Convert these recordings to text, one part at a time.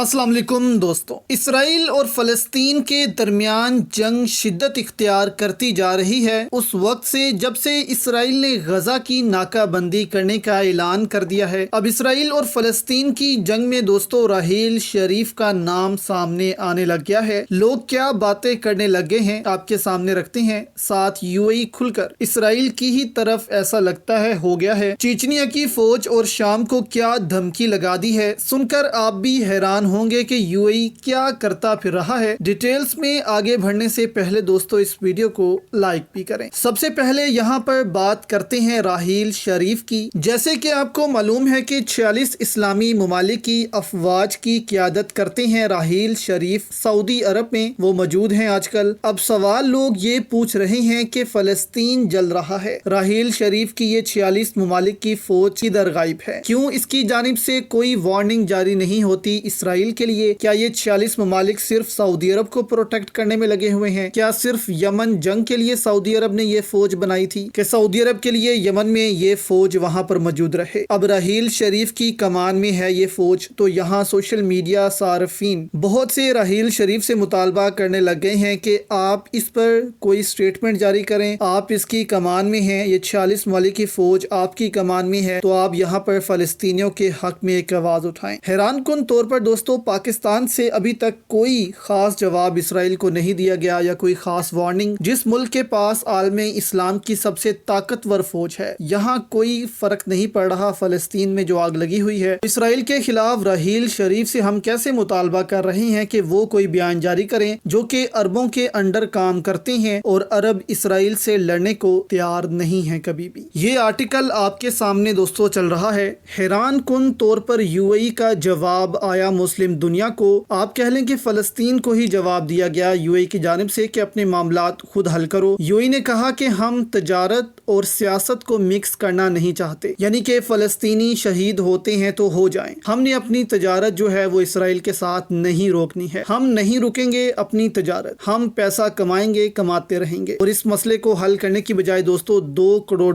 अस्सलाम वालेकुम दोस्तों, इसराइल और फ़लस्तीन के दरमियान जंग शिद्दत इख्तियार करती जा रही है उस वक्त से जब से इसराइल ने गजा की नाकाबंदी करने का ऐलान कर दिया है। अब इसराइल और फ़लस्तीन की जंग में दोस्तों राहील शरीफ का नाम सामने आने लग गया है। लोग क्या बातें करने लगे हैं आपके सामने रखते हैं। साथ यूएई खुलकर इसराइल की ही तरफ ऐसा लगता है हो गया है। चीचनिया की फौज और शाम को क्या धमकी लगा दी है, सुनकर आप भी हैरान होंगे कि यूएई क्या करता फिर रहा है। डिटेल्स में आगे बढ़ने से पहले दोस्तों इस वीडियो को लाइक भी करें। सबसे पहले यहाँ पर बात करते हैं राहील शरीफ की। जैसे कि आपको मालूम है कि 46 इस्लामी ममालिक की अफवाज की क़यादत करते हैं राहील शरीफ। सऊदी अरब में वो मौजूद हैं आजकल। अब सवाल लोग ये पूछ रहे हैं कि फ़लस्तीन जल रहा है, राहील शरीफ की ये 46 ममालिक की फौज किधर गायब है? क्यों इसकी जानिब से कोई वार्निंग जारी नहीं होती इसराइल के लिए? क्या ये 46 ममालिक सिर्फ सऊदी अरब को प्रोटेक्ट करने में लगे हुए हैं? क्या सिर्फ यमन जंग के लिए सऊदी अरब ने ये फौज बनाई थी कि सऊदी अरब के लिए यमन में ये फौज वहां पर मौजूद रहे? अब राहील शरीफ की कमान में है ये फौज, तो यहाँ सोशल मीडिया सार्फिन बहुत से राहील शरीफ से मुतालबा करने लग गए हैं कि आप इस पर कोई स्टेटमेंट जारी करें। आप इसकी कमान में हैं, ये 46 ममालिक की फौज आपकी कमान में है, तो आप यहाँ पर फ़लस्तीनियों के हक में एक आवाज उठाएं। हैरान कुन तौर पर दोस्तों पाकिस्तान से अभी तक कोई खास जवाब इसराइल को नहीं दिया गया या कोई खास वार्निंग। जिस मुल्क के पास आलमे इस्लाम की सबसे ताकतवर फौज है, यहाँ कोई फर्क नहीं पड़ रहा फ़लस्तीन में जो आग लगी हुई है। इसराइल के खिलाफ राहील शरीफ से हम कैसे मुतालबा कर रहे हैं कि वो कोई बयान जारी करें जो कि अरबों के अंडर काम करते हैं और अरब इसराइल से लड़ने को तैयार नहीं है कभी भी। ये आर्टिकल आपके सामने दोस्तों चल रहा है। हैरान कुन तौर पर यूएई का जवाब आया मुस्लिम दुनिया को। आप कह लें कि फ़लस्तीन को ही जवाब दिया गया यूएई की जानिब से कि अपने मामलात खुद हल करो। यूएई ने कहा कि हम तजारत और सियासत को मिक्स करना नहीं चाहते, यानी कि फ़लस्तीनी शहीद होते हैं तो हो जाएं। हमने अपनी तजारत जो है वो इसराइल के साथ नहीं रोकनी है। हम नहीं रुकेंगे अपनी तजारत, हम पैसा कमाएंगे, कमाते रहेंगे। और इस मसले को हल करने की बजाय दोस्तों $2 करोड़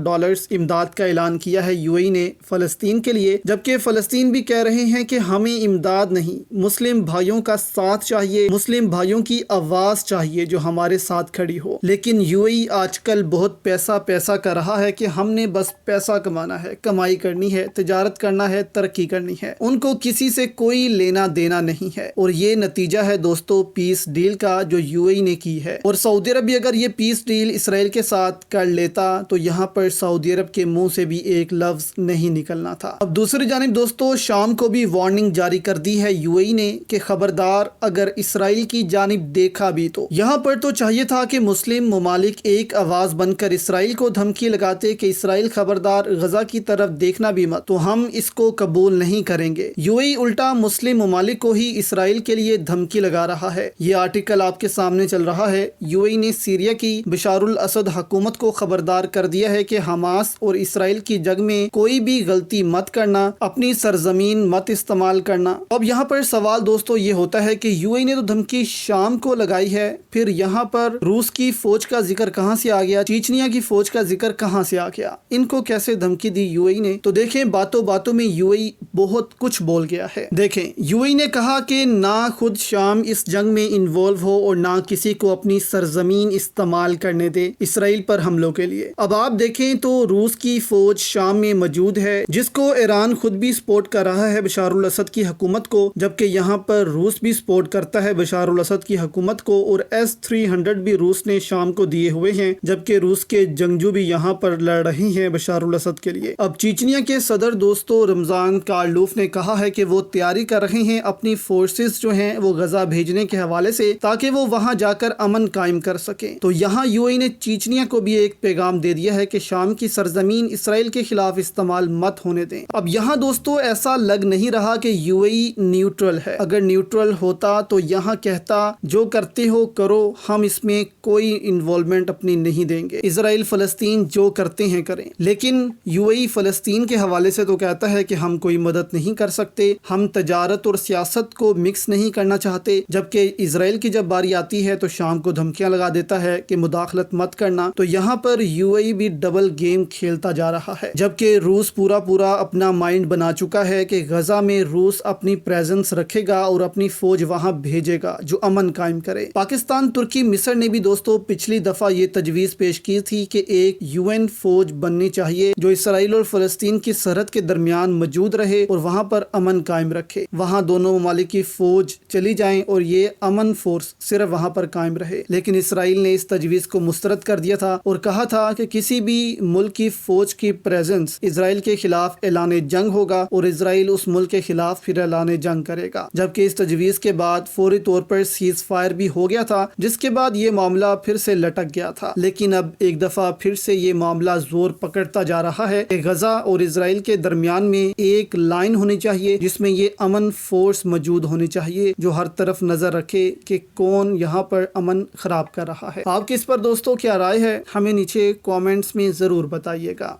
इमदाद का ऐलान किया है यूएई ने फ़लस्तीन के लिए, जबकि फ़लस्तीन भी कह रहे हैं कि हमें इमदाद नहीं, मुस्लिम भाइयों का साथ चाहिए, मुस्लिम भाइयों की आवाज़ चाहिए जो हमारे साथ खड़ी हो। लेकिन यूएई आजकल बहुत पैसा कर रहा है कि हमने बस पैसा कमाना है, कमाई करनी है, तिजारत करना है, तरक्की करनी है। उनको किसी से कोई लेना देना नहीं है। और ये नतीजा है दोस्तों पीस डील का जो यूएई ने की है। और सऊदी अरब भी अगर ये पीस डील इसराइल के साथ कर लेता तो यहाँ पर सऊदी अरब के मुंह से भी एक लफ्ज नहीं निकलना था। अब दूसरी जानिब दोस्तों शाम को भी वार्निंग जारी कर दी है यूएई ने कि खबरदार अगर इसराइल की जानिब देखा भी तो। यहाँ पर तो चाहिए था कि मुस्लिम ममालिक एक आवाज बनकर इसराइल को धमकी लगाते कि इसराइल खबरदार गजा की तरफ देखना भी मत, तो हम इसको कबूल नहीं करेंगे। यूएई उल्टा मुस्लिम ममालिक को ही इसराइल के लिए धमकी लगा रहा है। ये आर्टिकल आपके सामने चल रहा है। यूएई ने सीरिया की बशारुल असद हुकूमत को खबरदार कर दिया है कि हमास और इसराइल की जंग में कोई भी गलती मत करना, अपनी सरजमीन मत इस्तेमाल करना। अब यहाँ पर सवाल दोस्तों ये होता है कि यूएई ने तो धमकी शाम को लगाई है, फिर यहाँ पर रूस की फौज का जिक्र कहाँ से आ गया, चीचनिया की फौज का जिक्र कहाँ से आ गया, इनको कैसे धमकी दी यूएई ने? तो देखें बातों बातों में यूएई बहुत कुछ बोल गया है। देखें यूएई ने कहा कि ना खुद शाम इस जंग में इन्वॉल्व हो और ना किसी को अपनी सरजमीन इस्तेमाल करने दे इसराइल पर हमलों के लिए। अब आप देखें तो रूस की फौज शाम में मौजूद है जिसको ईरान खुद भी सपोर्ट कर रहा है बशारुल असद की हुकूमत को, जबकि यहाँ पर रूस भी सपोर्ट करता है बशारुल असद की हुकूमत को। और S-300 भी रूस ने शाम को दिए हुए हैं, जबकि रूस के जंगजू भी यहाँ पर लड़ रहे हैं बशारुल असद के लिए। अब चीचनिया के सदर दोस्तों रमजान कारलूफ ने कहा है कि वो तैयारी कर रहे हैं अपनी फोर्सेस जो हैं वो गजा भेजने के हवाले से, ताकि वो वहाँ जाकर अमन कायम कर सके। तो यहाँ यूएई ने चीचनिया को भी एक पैगाम दे दिया है कि शाम की सरजमीन इसराइल के खिलाफ इस्तेमाल मत होने दें। अब यहाँ दोस्तों ऐसा लग नहीं रहा कि यूएई न्यूट्रल है। अगर न्यूट्रल होता तो यहाँ कहता जो करते हो करो, हम इसमें कोई इन्वॉल्वमेंट अपनी नहीं देंगे। इसराइल फलस्तीन فلسطین جو کرتے ہیں کریں، لیکن UAE فلسطین کے حوالے سے تو کہتا ہے کہ ہم کوئی مدد نہیں کر سکتے، ہم تجارت اور سیاست کو مکس نہیں کرنا چاہتے، جبکہ اسرائیل کی جب باری آتی ہے تو شام کو دھمکیاں لگا دیتا ہے کہ مداخلت مت کرنا۔ تو یہاں پر UAE بھی ڈبل گیم کھیلتا جا رہا ہے، جبکہ روس پورا اپنا مائنڈ بنا چکا ہے کہ غزہ میں روس اپنی پریزنس رکھے گا اور اپنی فوج وہاں بھیجے گا جو امن قائم کرے۔ پاکستان، ترکی، مصر نے بھی دوستو پچھلی دفعہ یہ تجویز پیش کی تھی کہ ایک UN فوج بننی چاہیے جو اسرائیل اور فلسطین کی سرحد کے درمیان موجود رہے اور وہاں پر امن قائم رکھے، وہاں دونوں ممالک کی فوج چلی جائیں اور یہ امن فورس صرف وہاں پر قائم رہے۔ لیکن اسرائیل نے اس تجویز کو مسترد کر دیا تھا اور کہا تھا کہ کسی بھی ملک کی فوج کی پریزنس اسرائیل کے خلاف اعلان جنگ ہوگا اور اسرائیل اس ملک کے خلاف پھر اعلان جنگ کرے گا، جبکہ اس تجویز کے بعد فوری طور پر سیز فائر بھی ہو گیا تھا، جس کے بعد یہ معاملہ پھر سے لٹک گیا تھا۔ لیکن اب ایک دفعہ پھر سے یہ معاملہ زور پکڑتا جا رہا ہے کہ غزہ اور اسرائیل کے درمیان میں ایک لائن ہونی چاہیے جس میں یہ امن فورس موجود ہونی چاہیے جو ہر طرف نظر رکھے کہ کون یہاں پر امن خراب کر رہا ہے۔ آپ کی اس پر دوستوں کیا رائے ہے؟ ہمیں نیچے کامنٹس میں ضرور بتائیے گا۔